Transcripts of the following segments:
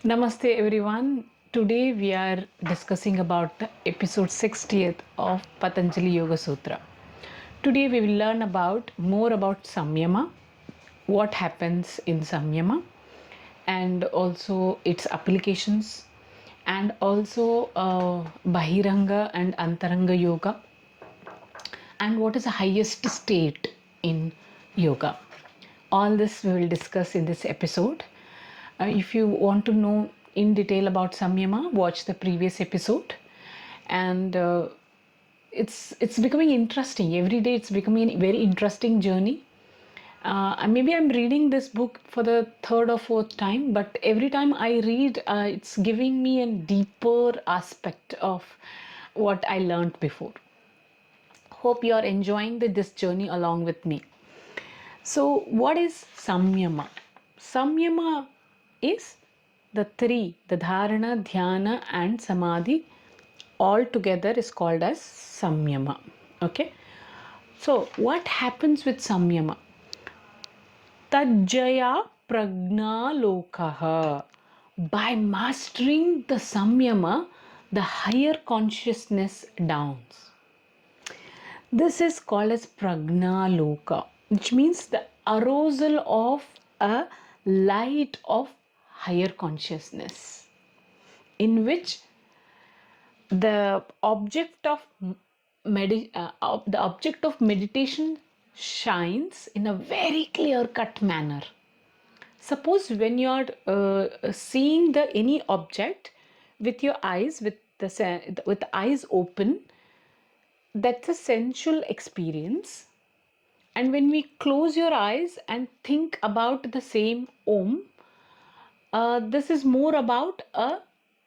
Namaste everyone. Today we are discussing about the episode 60th of Patanjali Yoga Sutra. Today we will learn about more about Samyama, what happens in Samyama, and also its applications, and also Bahiranga and Antaranga yoga, and what is the highest state in yoga. All this we will discuss in this episode. If you want to know in detail about Samyama, watch the previous episode. And it's becoming interesting. Every day it's becoming a very interesting journey. Maybe I'm reading this book for the third or fourth time, but every time I read, it's giving me a deeper aspect of what I learned before. Hope you are enjoying this journey along with me. So, what is Samyama? Samyama is the three, the Dharana, Dhyana, and Samadhi, all together is called as Samyama. Okay. So, what happens with Samyama? Tajjaya pragna lokaha. By mastering the Samyama, the higher consciousness downs. This is called as pragnaloka, which means the arousal of a light of higher consciousness, in which the object of meditation shines in a very clear cut manner. Suppose when you are seeing the any object with your eyes, with the eyes open, that's a sensual experience. And when we close your eyes and think about the same Om, this is more about a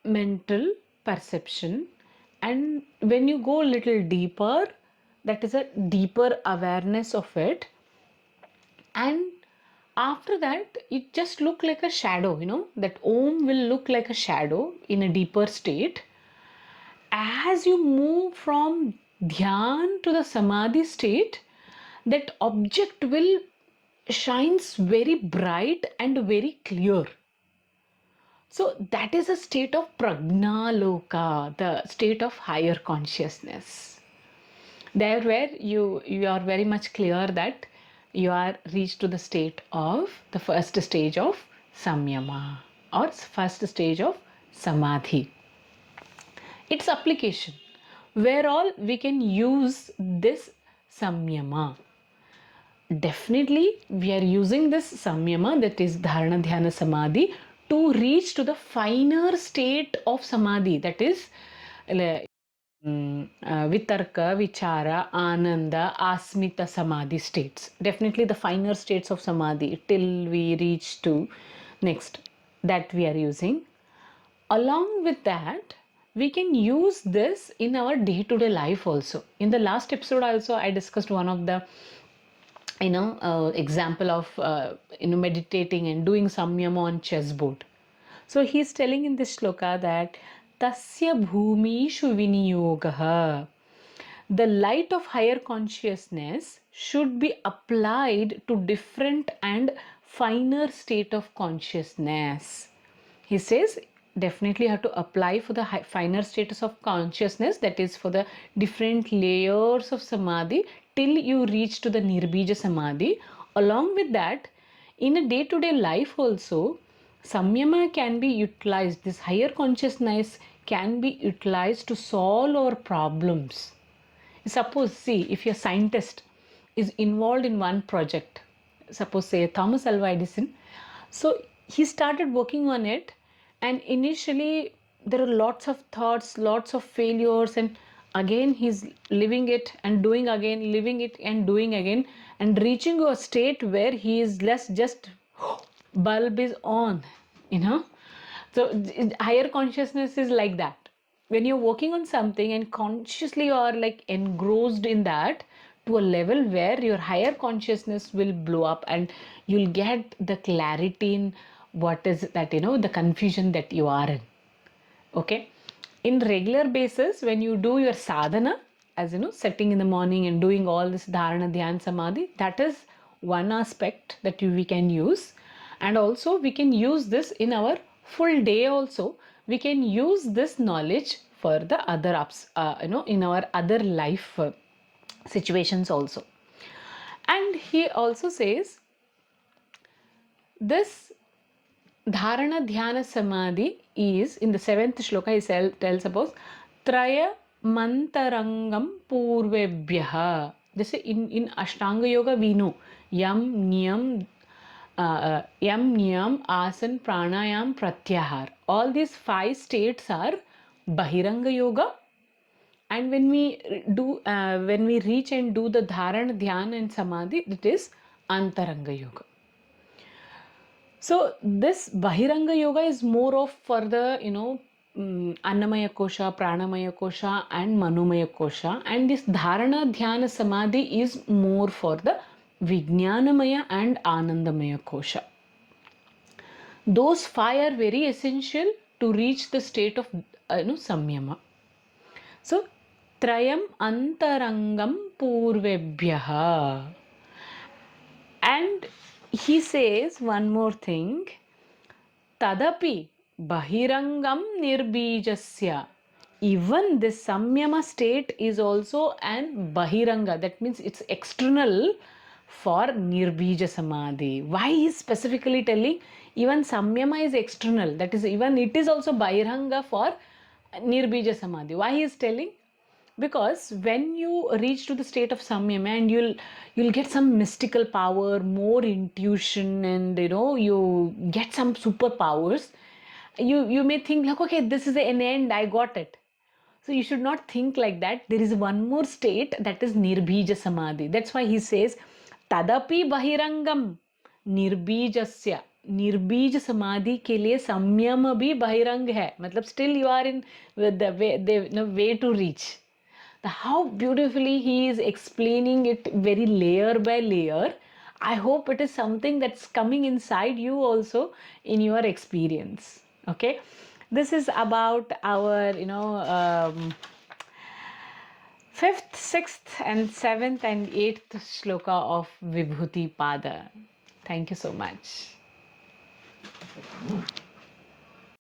mental perception. And when you go a little deeper, that is a deeper awareness of it. And after that, it just look like a shadow, that Om will look like a shadow in a deeper state. As you move from Dhyan to the Samadhi state, that object will shines very bright and very clear. So that is a state of pragnaloka, the state of higher consciousness. There where you are very much clear that you are reached to the state of the first stage of samyama or first stage of samadhi. Its application, where all we can use this samyama. Definitely, we are using this samyama, that is Dharana, Dhyana, Samadhi, to reach to the finer state of Samadhi, that is Vitarka, Vichara, Ananda, Asmita Samadhi states. Definitely the finer states of Samadhi till we reach to next, that we are using. Along with that, we can use this in our day-to-day life also. In the last episode also, I discussed one of the example of meditating and doing samyama on chessboard. So he's telling in this shloka that tasya bhumishu viniyogah, the light of higher consciousness should be applied to different and finer state of consciousness. He says definitely have to apply for the finer status of consciousness, that is for the different layers of samadhi till you reach to the nirbija samadhi. Along with that, in a day-to-day life also, samyama can be utilized, this higher consciousness can be utilized to solve our problems. Suppose, see, if your scientist is involved in one project, suppose say Thomas Alva Edison, so he started working on it, and initially there are lots of thoughts, lots of failures, and again he's living it and doing again, living it and doing again, and reaching to a state where he is less just bulb is on, so higher consciousness is like that. When you're working on something and consciously you are like engrossed in that to a level where your higher consciousness will blow up and you'll get the clarity in what is that, the confusion that you are in. Okay. In regular basis, when you do your sadhana, as setting in the morning and doing all this dharana, dhyan, samadhi, that is one aspect that we can use. And also we can use this in our full day also, we can use this knowledge for the other ups, in our other life situations also. And he also says this Dharana, Dhyana, Samadhi is, in the 7th shloka, he tells about Traya Mantarangam Purvebhyaha. This in Ashtanga Yoga we know Yam, Niyam, Asan, Pranayam, Pratyahar. All these 5 states are Bahiranga Yoga. And when we reach and do the Dharana, Dhyana and Samadhi, it is Antaranga Yoga. So this Bahiranga Yoga is more of for the, Annamaya Kosha, Pranamaya Kosha and Manomaya Kosha. And this Dharana, Dhyana, Samadhi is more for the Vijnanamaya and Anandamaya Kosha. Those 5 are very essential to reach the state of Samyama. So, Trayam Antarangam Purvebhyaha. And he says one more thing. Tadapi Bahirangam Nirbijasya. Even this Samyama state is also an Bahiranga. That means it's external for Nirbija Samadhi. Why he is specifically telling even Samyama is external. That is, even it is also Bahiranga for Nirbija Samadhi. Why he is telling? Because when you reach to the state of Samyama and you'll get some mystical power, more intuition, and you get some superpowers. You may think like, okay, this is an end, I got it. So you should not think like that. There is one more state, that is Nirbija Samadhi. That's why he says Tadapi Bahirangam Nirbijasya. निर्बीज समाधि के लिए संयम भी बहिरंग है. मतलब still you are in the way to reach. How beautifully he is explaining it, very layer by layer. I hope it is something that's coming inside you also in your experience. Okay, this is about our 5th, 6th and 7th and 8th shloka of Vibhuti Pada. Thank you so much.